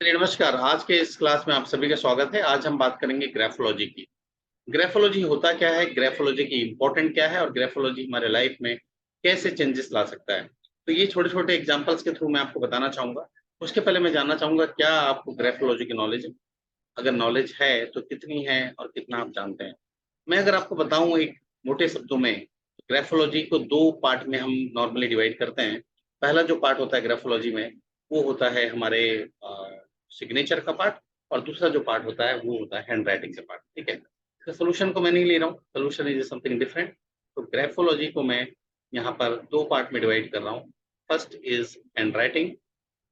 चलिए नमस्कार। आज के इस क्लास में आप सभी का स्वागत है। आज हम बात करेंगे ग्राफोलॉजी की। ग्राफोलॉजी होता क्या है, ग्राफोलॉजी की इम्पोर्टेंट क्या है और ग्राफोलॉजी हमारे लाइफ में कैसे चेंजेस ला सकता है। तो ये छोटे-छोटे एग्जांपल्स के थ्रू मैं आपको बताना चाहूँगा। उसके पहले मैं जानना चाहूँगा क्या आपको ग्राफोलॉजी की नॉलेज है? अगर नॉलेज है तो कितनी है और कितना आप जानते हैं? मैं अगर आपको बताऊँ एक मोटे शब्दों में, ग्राफोलॉजी को 2 पार्ट में हम नॉर्मली डिवाइड करते हैं। पहला जो पार्ट होता है ग्राफोलॉजी में, वो होता है हमारे सिग्नेचर का पार्ट और दूसरा जो पार्ट होता है, वो होता है हैंडराइटिंग का पार्ट, ठीक है? तो सॉल्यूशन को मैं नहीं ले रहा हूँ, सॉल्यूशन इज़ समथिंग डिफरेंट। तो ग्राफोलॉजी को मैं यहाँ पर 2 पार्ट में डिवाइड कर रहा हूँ। फर्स्ट इज़ हैंडराइटिंग,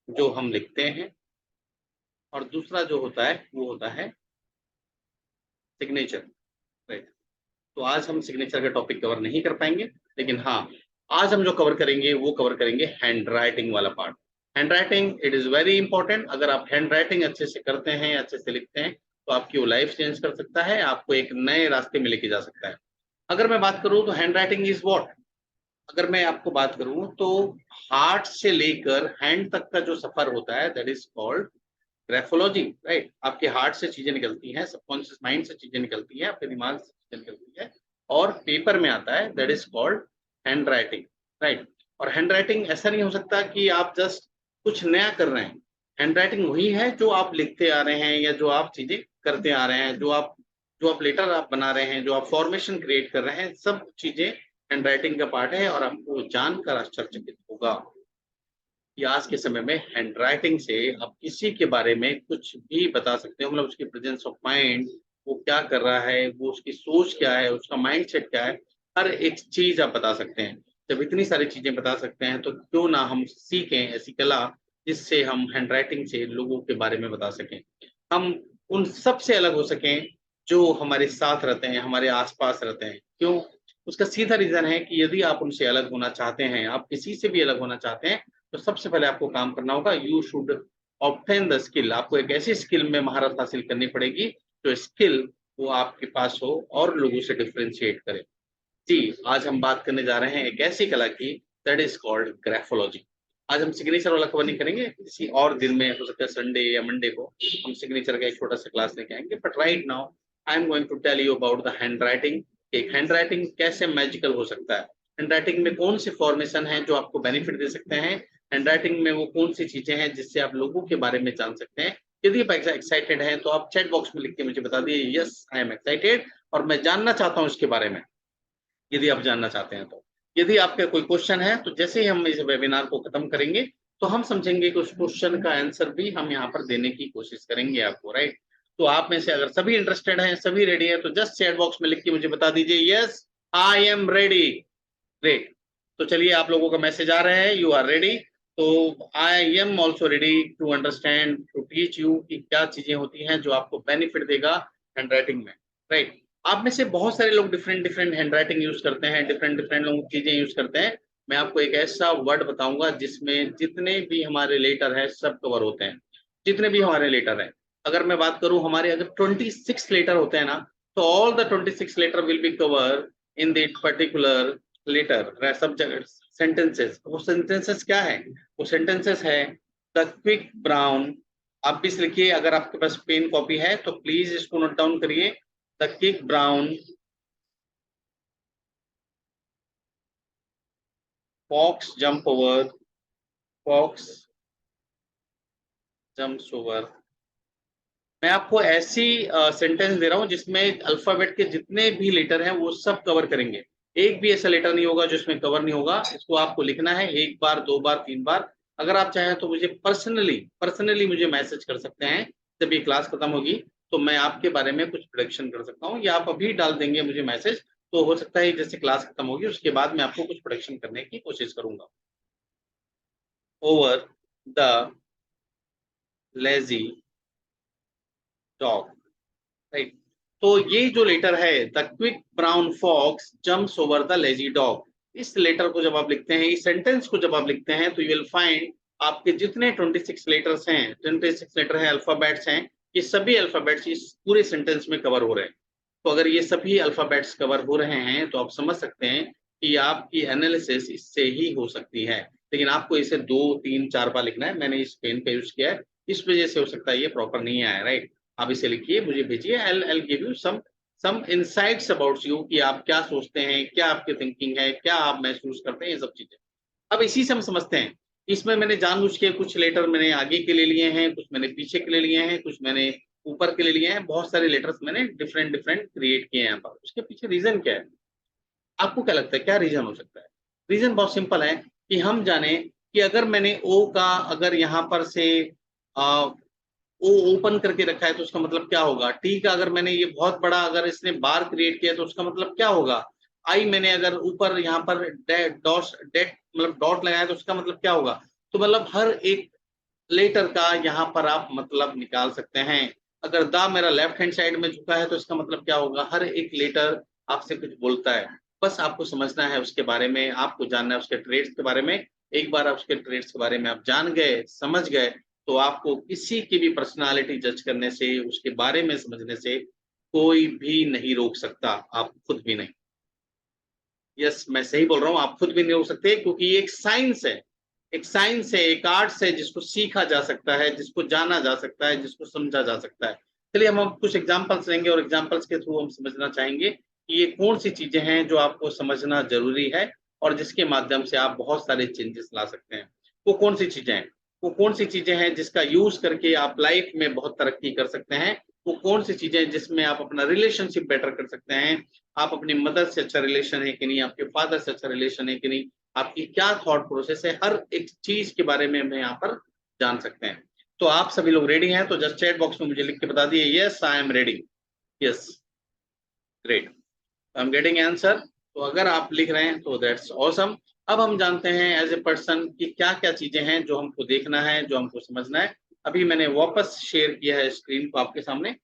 जो हम लिखते हैं, और दूसरा जो होता है, वो होता है सिग्नेचर, राइट? तो आज हम सिग्नेचर का टॉपिक कवर नहीं कर पाएँगे, लेकिन हाँ, आज हम जो कवर करेंगे वो कवर करेंगे हैंडराइटिंग वाला part. Handwriting it is very important. अगर आप हैंडराइटिंग अच्छे से करते हैं, अच्छे से लिखते हैं, तो आपकी वो लाइफ चेंज कर सकता है, आपको एक नए रास्ते में लेके जा सकता है। अगर मैं बात करूँ तो हैंडराइटिंग इज़ व्हाट? अगर मैं आपको बात करूँ तो हार्ट से लेकर हैंड तक का जो सफ़र होता है that is called graphology, right? आपके हार्ट से चीज़ें निकलती हैं, सबकॉन्शियस माइंड से चीज़ें निकलती हैं, आपके दिमाग से चीज़ें निकलती हैं और पेपर में आता है, that is called handwriting, right? और हैंडराइटिंग ऐसा नहीं हो सकता कि आप जस्ट कुछ नया कर रहे हैं। हैंडराइटिंग वही है जो आप लिखते आ रहे हैं या जो आप चीज़ें करते आ रहे हैं, जो आप लेटर आप बना रहे हैं, जो आप फॉर्मेशन क्रिएट कर रहे हैं, सब चीज़ें हैंडराइटिंग का पार्ट है और आपको जानकर आश्चर्यचकित होगा कि आज के समय में हैंडराइटिंग से आप किसी के बारे में कुछ भी बता सकते हो, मतलब उसकी प्रेजेंस ऑफ माइंड, वो क्या कर रहा है, वो उसकी सोच क्या है, उसका माइंडसेट क्या है, हर एक चीज़ आप बता सकते हैं। जब इतनी सारी चीज़ें बता सकते हैं, तो क्यों ना हम सीखें ऐसी कला, जिससे हम हैंडराइटिंग से लोगों के बारे में बता सकें। हम उन सब से अलग हो सकें, जो हमारे साथ रहते हैं, हमारे आस-पास रहते हैं। क्यों? उसका सीधा रीज़न है कि यदि आप उनसे अलग होना चाहते हैं, आप किसी से भी अलग होना चाहते हैं, तो सबसे पहले आपको काम करना होगा, you should obtain the skill. आपको एक ऐसी स्किल में महारत हासिल करनी पड़ेगी, जो स्किल वो आपके पास हो और लोगों से डिफरेंशिएट करे। जी, आज हम बात करने जा रहे हैं एक ऐसी कला की, दैट इज़ कॉल्ड ग्राफोलॉजी। आज हम सिग्नेचर वाला कवर नहीं करेंगे, किसी और दिन में हो सकता है संडे या मंडे को हम सिग्नेचर का एक छोटा-सा क्लास लेके आएँगे। But right now I am going to tell you about the handwriting. एक हैंडराइटिंग कैसे मैजिकल हो सकता है? हैंडराइटिंग में कौन-सी फॉर्मेशन है जो आपको बेनिफिट दे सकते हैं? हैंडराइटिंग में वो कौन-सी चीज़ें हैं जिससे आप लोगों के बारे में जान सकते हैं? यदि आप एक्साइटेड हैं तो आप चैट बॉक्स में लिख के मुझे बता दीजिए, यस आई एम एक्साइटेड और मैं जानना चाहता हूँ इसके बारे में। यदि आप जानना चाहते हैं तो। यदि आपका कोई क्वेश्चन है तो जैसे ही हम इस वेबिनार को खत्म करेंगे, तो हम समझेंगे कि उस क्वेश्चन का आंसर भी हम यहाँ पर देने की कोशिश करेंगे आपको, राइट? तो आप में से अगर सभी इंटरेस्टेड हैं, सभी रेडी हैं, तो जस्ट चैट बॉक्स में लिख के मुझे बता दीजिए, yes I am ready. Great. तो चलिए आप लोगों का मैसेज आ रहा है, यू आर रेडी। तो I am also ready to understand, to teach you कि क्या चीज़ें होती हैं जो आपको बेनिफिट देगा हैंडराइटिंग में, राइट? आप में से बहुत सारे लोग डिफरेंट डिफरेंट हैंडराइटिंग यूज़ करते हैं, डिफरेंट डिफरेंट लोग चीज़ें यूज़ करते हैं। मैं आपको एक ऐसा वर्ड बताऊँगा जिसमें जितने भी हमारे लेटर हैं सब कवर होते हैं, जितने भी हमारे लेटर हैं। अगर मैं बात करूँ हमारे अगर 26 लेटर होते हैं ना, तो all the 26 letter will be cover in that particular letter subject sentences. वो सेंटेंसेस क्या है? वो सेंटेंसेस है द क्विक ब्राउन। आप भी इसे लिखिए, अगर आपके पास पेन कॉपी है तो प्लीज इसको नोट डाउन करिए। The quick brown fox jump over, fox jumps over. मैं आपको ऐसी सेंटेंस दे रहा हूँ जिसमें अल्फाबेट के जितने भी लेटर हैं वो सब कवर करेंगे। एक भी ऐसा लेटर नहीं होगा जो इसमें कवर नहीं होगा। इसको आपको लिखना है 1 बार, 2 बार, 3 बार। अगर आप चाहें तो मुझे पर्सनली मुझे मैसेज कर सकते हैं। जब ये क्लास खत्म होगी तो मैं आपके बारे में कुछ प्रेडिक्शन कर सकता हूँ, या आप अभी डाल देंगे मुझे मैसेज, तो हो सकता है जैसे क्लास खत्म होगी उसके बाद मैं आपको कुछ प्रेडिक्शन करने की कोशिश करूँगा। Over the lazy dog, right? तो ये जो लेटर है the quick brown fox jumps over the lazy dog, इस लेटर को जब आप लिखते हैं, इस सेंटेंस को जब आप लिखते हैं, तो यू विल फाइंड आपके जितने 26 लेटर्स हैं, 26 लेटर हैं, अल्फाबेट्स हैं, ये सभी अल्फाबेट्स इस पूरे सेंटेंस में कवर हो रहे हैं। तो अगर ये सभी अल्फाबेट्स कवर हो रहे हैं तो आप समझ सकते हैं कि आपकी एनालिसिस इससे ही हो सकती है। लेकिन आपको इसे 2, 3, 4 बार लिखना है। मैंने इस पेन का यूज़ किया है। इस वजह से हो सकता है ये प्रॉपर नहीं आया, राइट। आप इसे लिखिए, मुझे भेजिए, I give you some insights about you, कि आप क्या सोचते हैं, क्या आपकी थिंकिंग है, क्या आप महसूस करते हैं, ये सब चीजें। अब इसी से हम समझते हैं। इसमें मैंने जानबूझ के कुछ लेटर मैंने आगे के लिए लिए हैं, कुछ मैंने पीछे के लिए लिए हैं, कुछ मैंने ऊपर के लिए लिए हैं, बहुत सारे लेटर्स मैंने डिफरेंट डिफरेंट क्रिएट किए हैं यहाँ पर। उसके पीछे रीजन क्या है? आपको क्या लगता है क्या रीजन हो सकता है? रीजन बहुत सिंपल है कि हम जाने कि अगर मैंने ओ का अगर यहाँ पर से ओ ओपन करके रखा है तो उसका मतलब क्या होगा? टी का अगर मैंने ये बहुत बड़ा अगर इसने बार क्रिएट किया तो उसका मतलब क्या होगा? आई मैंने अगर ऊपर यहाँ पर डेट मतलब डॉट लगाया तो उसका मतलब क्या होगा? तो मतलब हर एक लेटर का यहाँ पर आप मतलब निकाल सकते हैं। अगर द मेरा लेफ्ट हैंड साइड में झुका है तो इसका मतलब क्या होगा? हर एक लेटर आपसे कुछ बोलता है। बस आपको समझना है उसके बारे में, आपको जानना है उसके ट्रेड्स के बारे में। एक बार आप उसके ट्रेड्स के बारे में आप जान गए, समझ गए, तो आपको किसी की भी पर्सनालिटी जज करने से, उसके बारे में समझने से कोई भी नहीं रोक सकता, आप खुद भी नहीं। यस, मैं सही बोल रहा हूँ, आप खुद भी नहीं हो सकते, क्योंकि ये एक साइंस है, एक साइंस है, एक आर्ट्स है, जिसको सीखा जा सकता है, जिसको जाना जा सकता है, जिसको समझा जा सकता है। चलिए हम कुछ एग्जांपल्स लेंगे और एग्जांपल्स के थ्रू हम समझना चाहेंगे कि ये कौन सी चीजें हैं जो आपको समझना जरूरी है और जिसके माध्यम से आप बहुत सारे चेंजेस ला सकते हैं। वो कौन सी चीजें हैं? वो कौन सी चीजें हैं जिसका यूज करके आप लाइफ में बहुत तरक्की कर सकते हैं? वो कौन सी चीजें जिसमें आप अपना रिलेशनशिप बेटर कर सकते हैं? आप अपनी मदर से अच्छा रिलेशन है कि नहीं, आपके फादर से अच्छा रिलेशन है कि नहीं, आपकी क्या थॉट प्रोसेस है, हर एक चीज के बारे में हम यहाँ पर जान सकते हैं। तो आप सभी लोग रेडी हैं? तो जस्ट चैट बॉक्स में मुझे लिख के बता दिए, yes I am ready. Yes, great, I am getting answer. तो अगर आप लिख रहे हैं तो दैट्स ऑसम। अब हम जानते हैं एज ए पर्सन कि क्या क्या चीजें हैं जो हमको देखना है, जो हमको समझना है। अभी मैंने वापस शेयर किया है स्क्रीन को आपके सामने।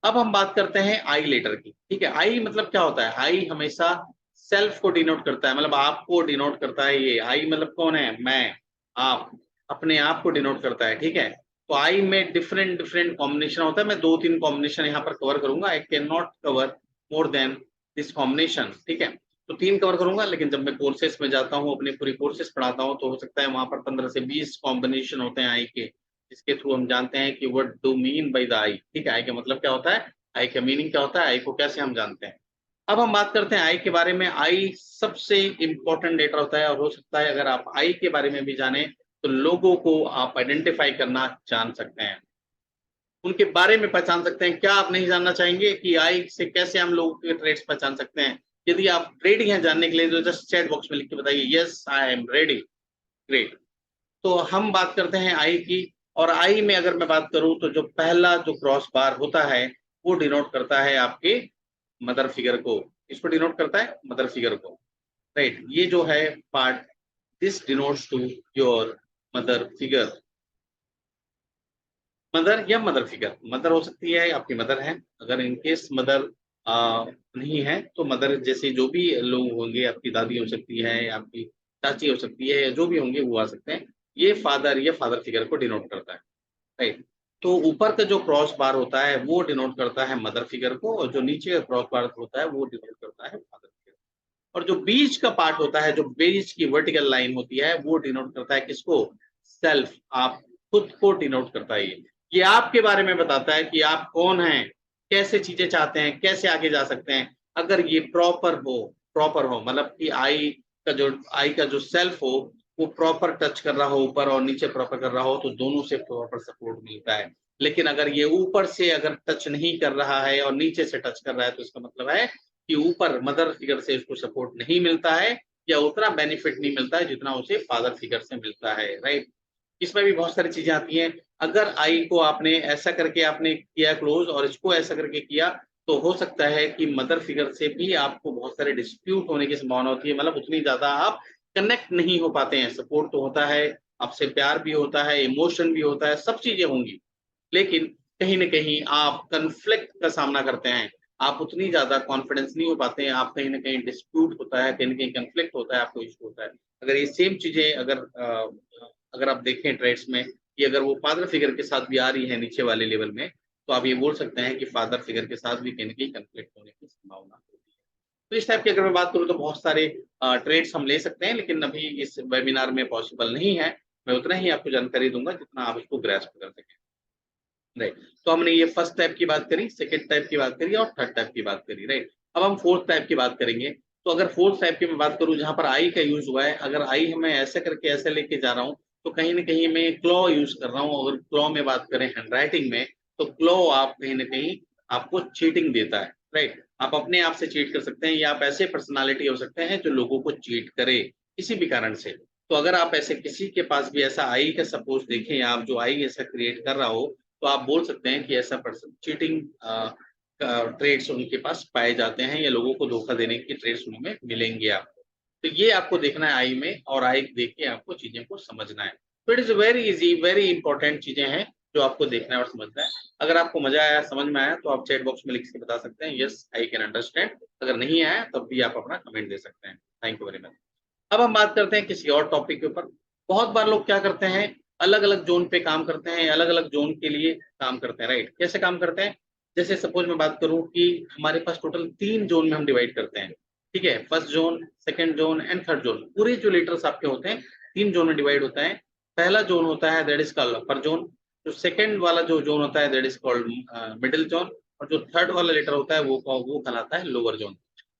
अब हम बात करते हैं आई लेटर की, ठीक है। आई मतलब क्या होता है? आई हमेशा सेल्फ को डिनोट करता है, मतलब आपको डिनोट करता है। ये आई मतलब कौन है? मैं, आप, अपने आप को डिनोट करता है, ठीक है। तो आई में डिफरेंट डिफरेंट कॉम्बिनेशन होता है। मैं 2-3 कॉम्बिनेशन यहाँ पर कवर करूंगा। I can not cover more than this combination, ठीक है। तो 3 कवर करूंगा, लेकिन जब मैं कोर्सेस में जाता हूँ, अपने पूरी कोर्सेस पढ़ाता हूँ, तो हो सकता है वहां पर 15 से 20 कॉम्बिनेशन होते हैं आई के, जिसके थ्रू हम जानते हैं कि what do mean by the I, ठीक है। आई का मतलब क्या होता है, आई का मीनिंग क्या होता है, आई को कैसे हम जानते हैं। अब हम बात करते हैं आई के बारे में। आई सबसे इंपॉर्टेंट लेटर होता है, और हो सकता है अगर आप आई के बारे में भी जाने तो लोगों को आप आइडेंटिफाई करना जान सकते हैं, उनके बारे में पहचान सकते हैं। क्या आप नहीं जानना चाहेंगे कि आई से कैसे हम लोगों के ट्रेड्स पहचान सकते हैं? यदि आप रेडी हैं जानने के लिए तो जस्ट चैट बॉक्स में लिख के बताइए, yes I am ready. Great. तो हम बात करते हैं आई की। और आई में अगर मैं बात करूं तो जो पहला जो क्रॉस बार होता है वो डिनोट करता है आपके मदर फिगर को। इसको डिनोट करता है मदर फिगर को, राइट। ये जो है part, this denotes to your mother figure. Mother या मदर फिगर, मदर हो सकती है, आपकी मदर है। अगर इनकेस मदर नहीं है तो मदर जैसे जो भी लोग होंगे, आपकी दादी हो सकती है, आपकी चाची हो सकती है, या जो भी होंगे वो आ सकते हैं। ये फादर या फादर फिगर को डिनोट करता है, राइट। तो ऊपर का जो क्रॉस बार होता है वो डिनोट करता है मदर फिगर को, और जो नीचे का क्रॉस बार होता है वो डिनोट करता है फादर फिगर। और जो बीच का पार्ट होता है, जो बीच की वर्टिकल लाइन होती है, वो डिनोट करता है किसको? सेल्फ, आप खुद को डिनोट करता है। ये आपके बारे में बताता है कि आप कौन हैं, कैसे चीजें चाहते हैं, कैसे आगे जा सकते हैं। अगर ये प्रॉपर हो मतलब कि आई का जो सेल्फ हो वो प्रॉपर टच कर रहा हो, ऊपर और नीचे प्रॉपर कर रहा हो, तो दोनों से प्रॉपर सपोर्ट मिलता है। लेकिन अगर ये ऊपर से अगर टच नहीं कर रहा है और नीचे से टच कर रहा है, तो इसका मतलब है कि ऊपर मदर फिगर से इसको सपोर्ट नहीं मिलता है, या उतना बेनिफिट नहीं मिलता है जितना उसे फादर फिगर से मिलता है, राइट। इसमें भी बहुत सारी चीजें आती हैं। अगर आई को आपने ऐसा करके आपने किया क्लोज और इसको ऐसा करके किया, तो हो सकता है कि मदर फिगर से भी आपको बहुत सारे डिस्प्यूट होने की संभावना होती है। मतलब उतनी ज्यादा आप कनेक्ट नहीं हो पाते हैं। सपोर्ट तो होता है, आपसे प्यार भी होता है, इमोशन भी होता है, सब चीजें होंगी, लेकिन कहीं न कहीं आप कॉन्फ्लिक्ट का सामना करते हैं। आप उतनी ज़्यादा कॉन्फिडेंस नहीं हो पाते हैं, आप कहीं न कहीं डिस्प्यूट होता है, कहीं न कहीं कॉन्फ्लिक्ट होता है, आपको इश्यू होता है। अगर ये सेम चीज़ें अगर आप देखें ट्रेड्स में कि अगर वो फादर फिगर के साथ भी आ रही है नीचे वाले लेवल में, तो आप ये बोल सकते हैं कि फादर फिगर के साथ भी कहीं न कहीं कॉन्फ्लिक्ट होने की संभावना होती है। तो इस टाइप की अगर मैं बात करूँ तो बहुत सारे ट्रेड्स हम ले सकते हैं, लेकिन अभी इस वेबिनार में पॉसिबल नहीं है। मैं उतना ही आपको जानकारी दूँगा जितना आप इसको ग्रैस्प कर सकें। राइट। तो हमने ये फर्स्ट टाइप की बात करी, सेकंड टाइप की बात करी और थर्ड टाइप की बात करी, राइट। अब हम फोर्थ टाइप की बात करेंगे। तो अगर फोर्थ टाइप की मैं बात करूं जहां पर आई का यूज हुआ है, अगर आई हमें ऐसे करके ऐसे लेके जा रहा हूँ तो कहीं ना कहीं मैं क्लॉ यूज कर रहा हूँ। अगर क्लॉ में बात करें हैंडराइटिंग में, तो क्लॉ आप कहीं ना कहीं आपको चीटिंग देता है, राइट। आप अपने आप से चीट कर सकते हैं या आप ऐसे पर्सनालिटी हो सकते हैं जो लोगों को चीट करे किसी भी कारण से। तो अगर आप ऐसे किसी के पास भी ऐसा आई का सपोज देखें, आप जो आई ऐसा क्रिएट कर रहा हो, तो आप बोल सकते हैं कि ऐसा पर्सन चीटिंग ट्रेड्स उनके पास पाए जाते हैं या लोगों को धोखा देने की ट्रेड्स उनमें मिलेंगे आपको। तो ये आपको देखना है आई में, और आई देख के आपको चीजें को समझना है। तो it is very easy, very important चीजें हैं जो आपको देखना है और समझना है। अगर आपको मजा आया, समझ में आया, तो आप चैट बॉक्स में लिख के बता सकते हैं यस आई कैन अंडरस्टैंड। अगर नहीं आया तब भी आप अपना कमेंट दे सकते हैं। Thank you very much. अब हम बात करते हैं किसी और टॉपिक के ऊपर। बहुत बार लोग क्या करते हैं, अलग अलग जोन पे काम करते हैं, अलग अलग जोन के लिए काम करते हैं, राइट। कैसे काम करते हैं, जैसे सपोज मैं बात करूं कि हमारे पास टोटल 3 जोन में हम डिवाइड करते हैं, ठीक है। First zone, second zone and third zone. पूरे जो लेटर्स आपके होते हैं 3 जोन में डिवाइड होता है। पहला जोन होता है that is called upper zone. जो सेकंड वाला जो जोन होता है that is called middle zone. और जो थर्ड वाला लेटर होता है वो कहलाता है लोअर जोन।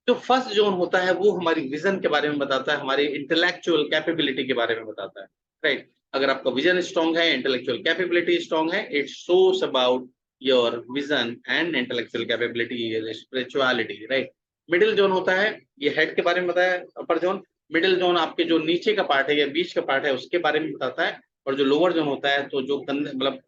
जो फर्स्ट जोन होता है वो हमारी विजन के बारे में बताता है, हमारी इंटेलेक्चुअल कैपेबिलिटी के बारे में बताता है, राइट। अगर आपका विजन स्ट्रांग है, इंटेलेक्चुअल कैपेबिलिटी स्ट्रांग है, it shows about your vision and intellectual capability, spirituality, right. Middle zone होता है, ये हेड के बारे में बताया अपर जोन। मिडिल जोन आपके जो नीचे का पार्ट है या बीच का पार्ट है उसके बारे में बताता है। और जो लोअर जोन होता है तो जो कंधे मतलब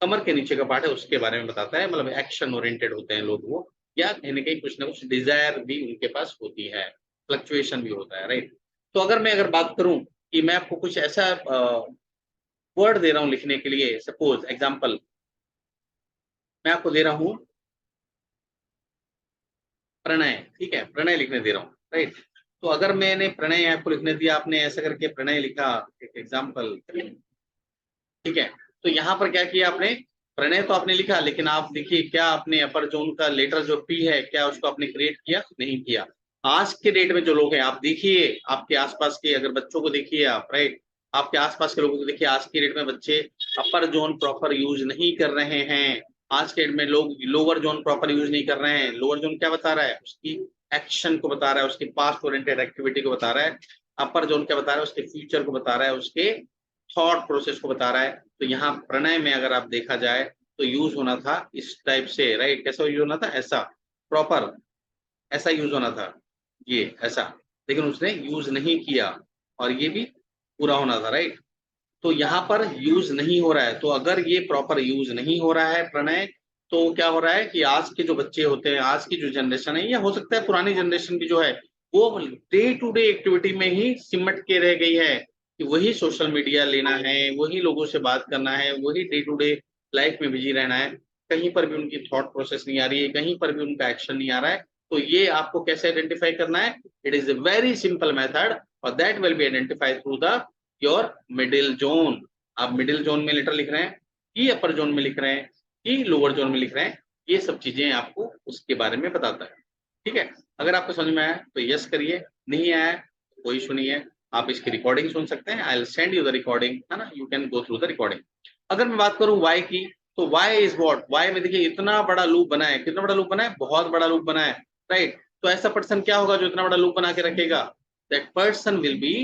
कमर के नीचे का पार्ट है उसके बारे में बताता है। मतलब एक्शन ओरिएंटेड होते हैं लोग वो, या कहीं ना कहीं कुछ ना कुछ डिजायर भी उनके पास होती है, फ्लक्चुएशन भी होता है, राइट। तो अगर बात करूं कि मैं आपको कुछ ऐसा वर्ड दे रहा हूं लिखने के लिए, सपोज एग्जांपल मैं आपको दे रहा हूं प्रणय, ठीक है, प्रणय लिखने दे रहा हूं, राइट। तो अगर मैंने प्रणय आपको लिखने दिया, आपने ऐसा करके प्रणय लिखा, एक एग्जाम्पल, ठीक है। तो यहाँ पर क्या किया आपने, प्रणय तो आपने लिखा, लेकिन आप देखिए क्या आपने अपर जोन का लेटर जो पी है क्या उसको आपने क्रिएट किया, नहीं किया। आज के डेट में जो लोग हैं, आप देखिए आपके आसपास के अगर बच्चों को देखिए आप, राइट, आपके आसपास के लोगों को देखिए, आज की डेट में बच्चे अपर जोन प्रॉपर यूज नहीं कर रहे हैं। आज के डेट में लोग लोअर जोन प्रॉपर यूज नहीं कर रहे हैं। लोअर जोन क्या बता रहा है, उसकी एक्शन को बता रहा है, उसकी पास्ट ओरिएंटेड एक्टिविटी को बता रहा है। अपर जोन क्या बता रहा है, उसके फ्यूचर को बता रहा है, उसके थॉट प्रोसेस को बता रहा है। तो यहाँ प्रणय में अगर आप देखा जाए तो यूज होना था इस टाइप से, राइट। कैसा यूज होना था, ऐसा प्रॉपर ऐसा यूज होना था, ये ऐसा, लेकिन उसने यूज नहीं किया। और ये भी पूरा होना था, राइट। तो यहाँ पर यूज नहीं हो रहा है। तो अगर ये प्रॉपर यूज नहीं हो रहा है प्रणय, तो क्या हो रहा है कि आज के जो बच्चे होते हैं, आज की जो जनरेशन है, या हो सकता है पुरानी जनरेशन की जो है, वो डे टू डे एक्टिविटी में ही सिमट के रह गई है कि वही सोशल मीडिया लेना है, वही लोगों से बात करना है, वही डे टू डे लाइफ में बिजी रहना है। कहीं पर भी उनकी थॉट प्रोसेस नहीं आ रही है, कहीं पर भी उनका एक्शन नहीं आ रहा है। तो ये आपको कैसे आइडेंटिफाई करना है, it is a very simple method, और that will be identified through the your middle zone. आप मिडिल जोन में लेटर लिख रहे हैं कि अपर जोन में लिख रहे हैं कि लोअर जोन में लिख रहे हैं, ये सब चीजें आपको उसके बारे में बताता है, ठीक है। अगर आपको समझ में आया तो यस करिए, नहीं आया तो कोई इशू नहीं है, आप इसकी रिकॉर्डिंग सुन सकते हैं। I will send you the recording, है ना, you can go through the recording. अगर मैं बात करूं वाई की, तो वाई इज व्हाट, वाई में देखिए इतना बड़ा लूप बना है, कितना बड़ा लूप बना है, बहुत बड़ा लूप बना है, राइट। तो ऐसा पर्सन क्या होगा जो इतना बड़ा लूप बना के रखेगा, that person will be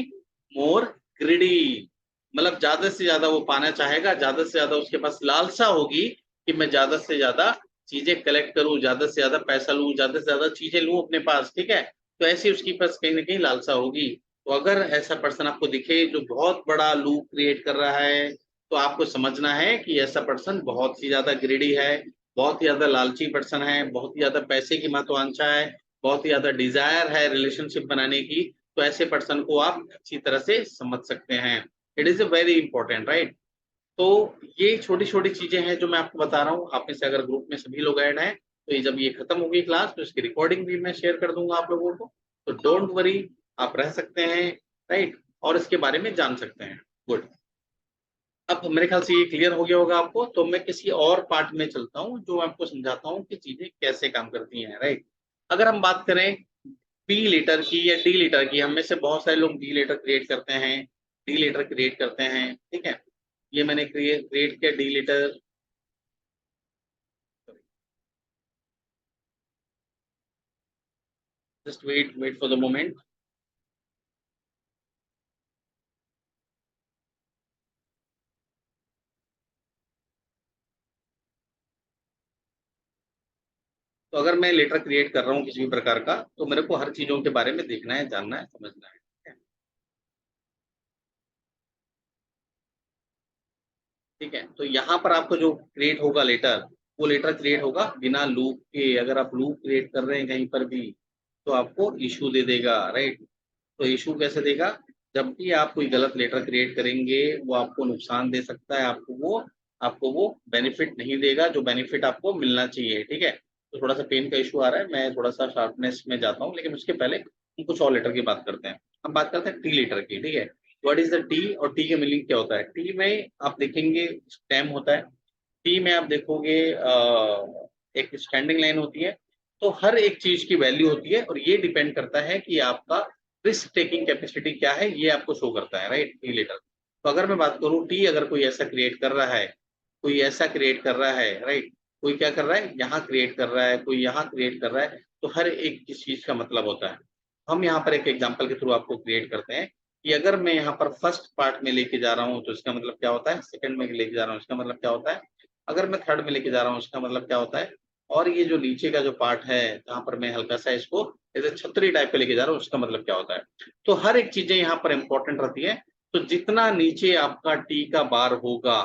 more greedy. मतलब ज्यादा से ज्यादा वो पाना चाहेगा, ज्यादा से ज्यादा उसके पास लालसा होगी कि मैं ज्यादा से ज्यादा चीजें कलेक्ट करूं, ज्यादा से ज्यादा पैसा लूं, ज्यादा से ज्यादा चीजें लूं अपने पास, ठीक है। तो ऐसी उसके पास कहीं ना कहीं लालसा होगी। तो अगर ऐसा पर्सन आपको दिखे जो बहुत बड़ा लूप क्रिएट कर रहा है, तो आपको समझना है कि ऐसा पर्सन बहुत ही ज्यादा ग्रीडी है, बहुत ही ज्यादा लालची पर्सन है, बहुत ही ज्यादा पैसे की महत्वाकांक्षा है, बहुत ही ज्यादा डिजायर है रिलेशनशिप बनाने की। तो ऐसे पर्सन को आप अच्छी तरह से समझ सकते हैं। It is a very important, right. तो ये छोटी छोटी चीजें हैं जो मैं आपको बता रहा हूँ। आप में से अगर ग्रुप में सभी लोग ऐड हैं, तो ये जब ये खत्म होगी क्लास तो इसकी रिकॉर्डिंग भी मैं शेयर कर दूंगा आप लोगों को। तो डोंट वरी, आप रह सकते हैं, राइट, और इसके बारे में जान सकते हैं। गुड। अब मेरे ख्याल से ये क्लियर हो गया होगा आपको। तो मैं किसी और पार्ट में चलता हूँ जो आपको समझाता हूँ कि चीजें कैसे काम करती हैं, राइट। अगर हम बात करें पी लेटर की या डी लेटर की, हम में से बहुत सारे लोग डी लेटर क्रिएट करते हैं, डी लेटर क्रिएट करते हैं, ठीक है। ये मैंने क्रिएट किया D letter, just wait for the moment. तो अगर मैं लेटर क्रिएट कर रहा हूँ किसी भी प्रकार का, तो मेरे को हर चीजों के बारे में देखना है, जानना है, समझना है। ठीक है, तो यहाँ पर आपको जो क्रिएट होगा लेटर, वो लेटर क्रिएट होगा बिना लूप के। अगर आप लूप क्रिएट कर रहे हैं कहीं पर भी, तो आपको इशू दे देगा, राइट। तो इशू कैसे देगा? जब भी आप कोई गलत लेटर क्रिएट करेंगे, वो आपको नुकसान दे सकता है, आपको वो बेनिफिट नहीं देगा जो बेनिफिट आपको मिलना चाहिए। ठीक है, तो थोड़ा सा पेन का इशू आ रहा है, मैं थोड़ा सा शार्पनेस में जाता हूँ, लेकिन उसके पहले हम कुछ और लेटर की बात करते हैं। हम बात करते हैं टी लेटर की। ठीक है, व्हाट इज द टी, और टी के मीनिंग क्या होता है? टी में आप देखेंगे स्टेम होता है, टी में आप देखोगे एक स्टैंडिंग लाइन होती है। तो हर एक चीज की वैल्यू होती है, और ये डिपेंड करता है कि आपका रिस्क टेकिंग कैपेसिटी क्या है, ये आपको शो करता है, राइट, टी लेटर। तो अगर मैं बात करूं, टी अगर कोई ऐसा क्रिएट कर रहा है, कोई ऐसा क्रिएट कर रहा है, राइट, कोई क्या कर रहा है, यहाँ क्रिएट कर रहा है, कोई यहाँ क्रिएट कर रहा है, तो हर एक किस चीज का मतलब होता है। हम यहाँ पर एक एग्जाम्पल के थ्रू आपको क्रिएट करते हैं कि अगर मैं यहाँ पर फर्स्ट पार्ट में लेके जा रहा हूँ तो इसका मतलब क्या होता है, सेकंड में लेके जा रहा हूँ इसका मतलब क्या होता है, अगर मैं थर्ड में लेके जा रहा हूँ इसका मतलब क्या होता है, और ये जो नीचे का जो पार्ट है जहाँ पर मैं हल्का सा इसको जैसे छतरी टाइप पे लेके जा रहा हूँ, उसका मतलब क्या होता है। तो हर एक चीजें यहाँ पर इंपॉर्टेंट रहती है। तो जितना नीचे आपका टी का बार होगा,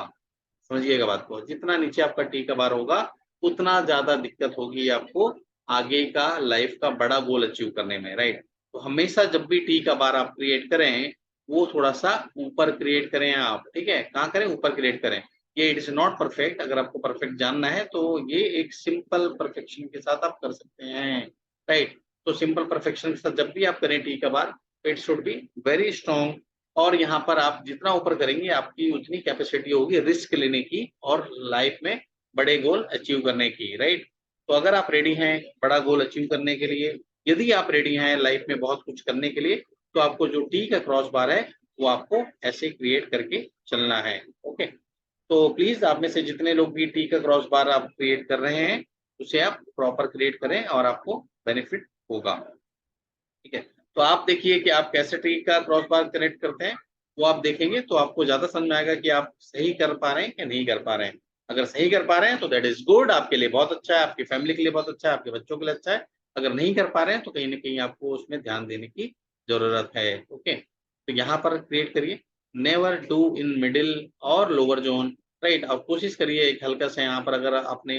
समझिएगा बात को, जितना नीचे आपका टी का बार होगा, उतना ज्यादा दिक्कत होगी आपको आगे का लाइफ का बड़ा गोल अचीव करने में, राइट। तो हमेशा जब भी टी का बार आप क्रिएट करें, वो थोड़ा सा ऊपर क्रिएट करें आप। ठीक है, कहाँ करें? ऊपर क्रिएट करें। ये इट इज नॉट परफेक्ट, अगर आपको परफेक्ट जानना है तो ये एक सिंपल परफेक्शन के साथ आप कर सकते हैं, राइट। तो सिंपल परफेक्शन के साथ जब भी आप करें टी का bar, it should be very strong. और यहाँ पर आप जितना ऊपर करेंगे, आपकी उतनी कैपेसिटी होगी रिस्क लेने की और लाइफ में बड़े गोल अचीव करने की, राइट। तो अगर आप रेडी हैं बड़ा गोल अचीव करने के लिए, यदि आप रेडी हैं लाइफ में बहुत कुछ करने के लिए, तो आपको जो टी का क्रॉस बार है, वो आपको ऐसे क्रिएट करके चलना है। ओके, तो प्लीज आप में से जितने लोग भी टी का क्रॉस बार आप क्रिएट कर रहे हैं, उसे आप प्रॉपर क्रिएट करें और आपको बेनिफिट होगा। ठीक है, तो आप देखिए कि आप कैसे ट्री का क्रॉस बार कनेक्ट करते हैं, वो आप देखेंगे तो आपको ज्यादा समझ में आएगा कि आप सही कर पा रहे हैं या नहीं कर पा रहे हैं। अगर सही कर पा रहे हैं तो दैट इज गुड, आपके लिए बहुत अच्छा है, आपकी फैमिली के लिए बहुत अच्छा है, आपके बच्चों के लिए अच्छा है। अगर नहीं कर पा रहे हैं तो कहीं ना कहीं आपको उसमें ध्यान देने की जरूरत है। ओके, तो यहाँ पर क्रिएट करिए, नेवर डू इन मिडिल और लोअर जोन, राइट। और कोशिश करिए एक हल्का सा यहाँ पर अगर आपने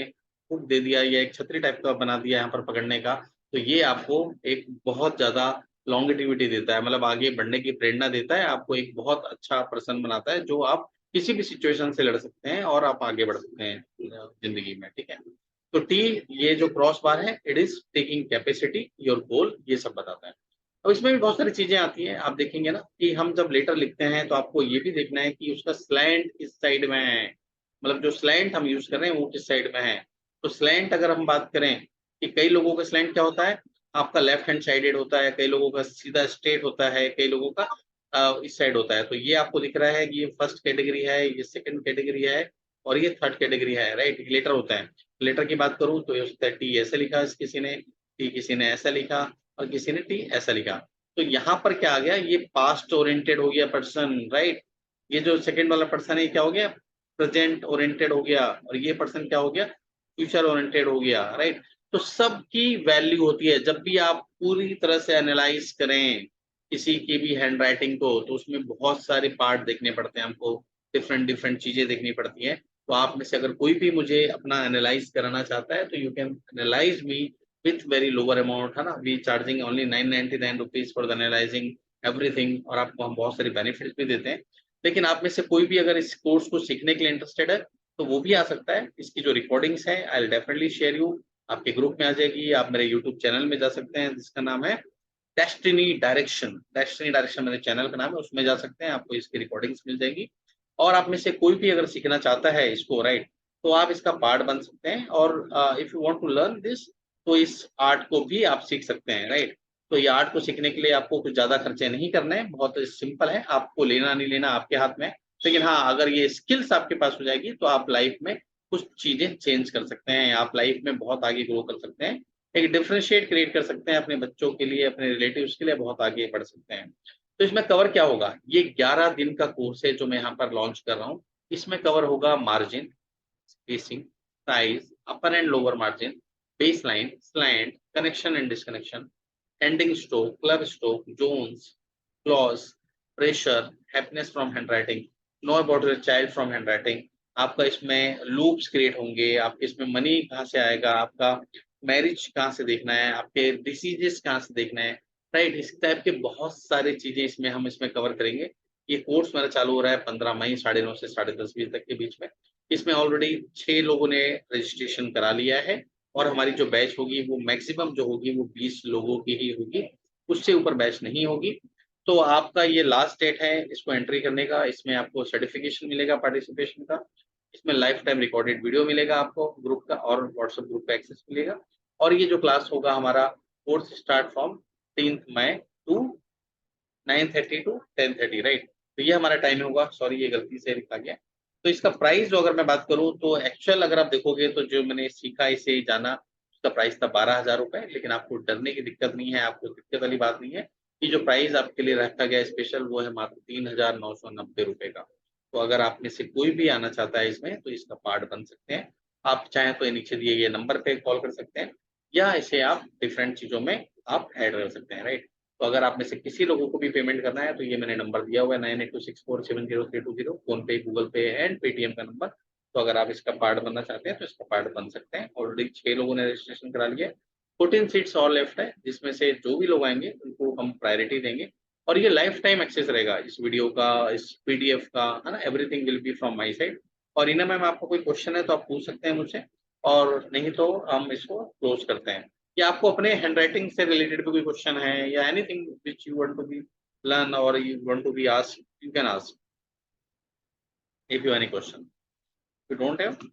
हुक दे दिया या एक छतरी टाइप का बना दिया यहाँ पर पकड़ने का, तो ये आपको एक बहुत ज्यादा लॉन्गेटिविटी देता है, मतलब आगे बढ़ने की प्रेरणा देता है, आपको एक बहुत अच्छा पर्सन बनाता है, जो आप किसी भी सिचुएशन से लड़ सकते हैं और आप आगे बढ़ सकते हैं जिंदगी में। ठीक है, तो टी, ये जो क्रॉस बार है, it is taking capacity your goal, ये सब बताता है। अब इसमें भी बहुत सारी चीजें आती हैं, आप देखेंगे ना कि हम जब लेटर लिखते हैं तो आपको ये भी देखना है कि उसका स्लैंट किस साइड में है, मतलब जो स्लैंट हम यूज कर रहे हैं वो किस साइड में है। तो स्लैंट अगर हम बात करें कि कई लोगों का स्लैंट क्या होता है, आपका लेफ्ट हैंड साइडेड होता है, कई लोगों का सीधा स्ट्रेट होता है, कई लोगों का इस साइड होता है। तो ये आपको दिख रहा है कि ये फर्स्ट कैटेगरी है, ये सेकंड कैटेगरी है, और ये थर्ड कैटेगरी है, राइट। लेटर होता है, लेटर की बात करूं तो ये होता है टी ऐसे लिखा किसी ने, टी किसी ने ऐसा लिखा, और किसी ने टी ऐसा लिखा। तो यहाँ पर क्या आ गया, ये पास्ट ओरिएंटेड हो गया पर्सन, राइट। ये जो सेकंड वाला पर्सन है, क्या हो गया, प्रेजेंट ओरिएंटेड हो गया, और ये पर्सन क्या हो गया, फ्यूचर ओरिएंटेड हो गया, राइट। तो सबकी वैल्यू होती है, जब भी आप पूरी तरह से एनालाइज करें किसी की भी हैंड राइटिंग को, तो उसमें बहुत सारे पार्ट देखने पड़ते हैं हमको, डिफरेंट डिफरेंट चीजें देखनी पड़ती हैं। तो आप में से अगर कोई भी मुझे अपना एनालाइज कराना चाहता है, तो you can analyse me with very lower amount, है ना, we charging only 999 rupees for the analysing everything, और आपको हम बहुत सारी बेनिफिट्स भी देते हैं। लेकिन आप में से कोई भी अगर इस कोर्स को सीखने के लिए इंटरेस्टेड है, तो वो भी आ सकता है। इसकी जो रिकॉर्डिंग्स है, I will definitely share you, आपके ग्रुप में आ जाएगी। आप मेरे यूट्यूब चैनल में जा सकते हैं जिसका नाम है डेस्टिनी डायरेक्शन, डेस्टिनी डायरेक्शन मेरे चैनल का नाम है, उसमें जा सकते हैं, आपको इसकी रिकॉर्डिंग्स मिल जाएगी। और आप में से कोई भी अगर सीखना चाहता है इसको, राइट, तो आप इसका पार्ट बन सकते हैं। और if you want to learn this, तो इस आर्ट को भी आप सीख सकते हैं, राइट। तो ये आर्ट को सीखने के लिए आपको कुछ ज्यादा खर्चे नहीं करने हैं, बहुत सिंपल है, आपको लेना नहीं लेना आपके हाथ में है। लेकिन हाँ, अगर ये स्किल्स आपके पास हो जाएगी, तो आप लाइफ में कुछ चीजें चेंज कर सकते हैं, आप लाइफ में बहुत आगे ग्रो कर सकते हैं। एक डिफरेंशिएट क्रिएट कर सकते हैं अपने बच्चों के लिए, अपने रिलेटिव्स के लिए, बहुत आगे बढ़ सकते हैं। तो इसमें कवर क्या होगा, ये 11 दिन का कोर्स है जो मैं यहाँ पर लॉन्च कर रहा हूँ। इसमें कवर होगा margin, spacing, size, upper and lower margin, baseline, slant, connection and disconnection, ending stroke, club stroke, zones, clause, pressure, happiness from handwriting, know about your child from handwriting। आपका इसमें लूप्स क्रिएट होंगे, आपके इसमें money कहाँ से आएगा, आपका marriage कहाँ से देखना है, आपके डिसीजेस कहाँ से देखना है, राइट। इस टाइप के बहुत सारी चीजें इसमें कवर करेंगे। ये कोर्स मेरा चालू हो रहा है 15 मई 9:30 से 10:30 बजे तक के बीच में। इसमें ऑलरेडी 6 लोगों ने रजिस्ट्रेशन करा लिया है और हमारी जो बैच होगी वो मैक्सिमम जो होगी वो 20 लोगों की ही होगी, उससे ऊपर बैच नहीं होगी। तो आपका ये लास्ट डेट है इसको एंट्री करने का। इसमें आपको सर्टिफिकेशन मिलेगा पार्टिसिपेशन का, इसमें लाइफ टाइम रिकॉर्डेड वीडियो मिलेगा आपको ग्रुप का, और व्हाट्सएप ग्रुप का एक्सेस मिलेगा। और ये जो क्लास होगा हमारा कोर्स स्टार्ट फ्रॉम 3 मई टू 9:30 टू 10:30, राइट। तो ये हमारा टाइम होगा, सॉरी ये गलती से लिखा गया। तो इसका प्राइस जो अगर मैं बात करूं तो एक्चुअल अगर आप देखोगे तो जो मैंने सीखा इसे जाना उसका प्राइस था 12,000 रुपए, लेकिन आपको डरने की दिक्कत नहीं है, आपको दिक्कत वाली बात नहीं है। ये जो प्राइस आपके लिए रखा गया स्पेशल वो है मात्र 3,990 रुपए का। तो अगर आप में से कोई भी आना चाहता है इसमें तो इसका पार्ट बन सकते हैं। आप चाहें तो ये नीचे दिए गए नंबर पे कॉल कर सकते हैं, या इसे आप डिफरेंट चीजों में आप ऐड कर सकते हैं, राइट। तो अगर आप में से किसी लोगों को भी पेमेंट करना है तो ये मैंने नंबर दिया हुआ है 9826470320, फोन पे, गूगल पे एंड पेटीएम का नंबर। तो अगर आप इसका पार्ट बनना चाहते हैं तो इसका पार्ट बन सकते हैं। ऑलरेडी 6 लोगों ने रजिस्ट्रेशन करा लिया है, 14 सीट्स और लेफ्ट है, जिसमें से जो भी लोग आएंगे उनको हम प्रायोरिटी देंगे। और ये लाइफ टाइम एक्सेस रहेगा इस वीडियो का, इस पीडीएफ का, है ना। Everything will be from my side. और इना मैम आपको कोई क्वेश्चन है तो आप पूछ सकते हैं मुझसे, और नहीं तो हम इसको क्लोज करते हैं। या आपको अपने हैंडराइटिंग से रिलेटेड भी कोई क्वेश्चन है या anything which you want to be learn or you want to be asked, you can ask if you any question. You don't have